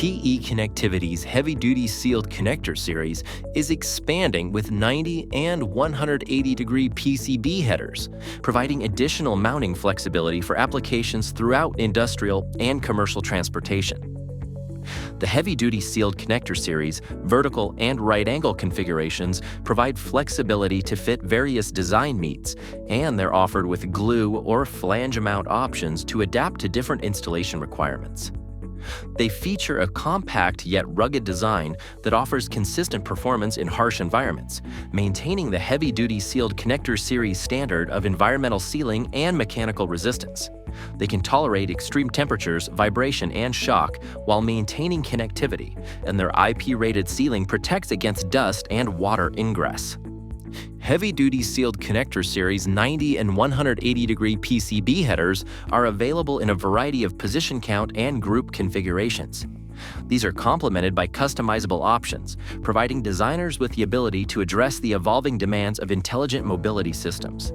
TE Connectivity's heavy-duty sealed connector series is expanding with 90 and 180-degree PCB headers, providing additional mounting flexibility for applications throughout industrial and commercial transportation. The heavy-duty sealed connector series, vertical and right-angle configurations provide flexibility to fit various design needs, and they're offered with glue or flange mount options to adapt to different installation requirements. They feature a compact yet rugged design that offers consistent performance in harsh environments, maintaining the heavy-duty sealed connector series standard of environmental sealing and mechanical resistance. They can tolerate extreme temperatures, vibration, and shock while maintaining connectivity, and their IP-rated sealing protects against dust and water ingress. Heavy-duty sealed connector series 90 and 180-degree PCB headers are available in a variety of position count and group configurations. These are complemented by customizable options, providing designers with the ability to address the evolving demands of intelligent mobility systems.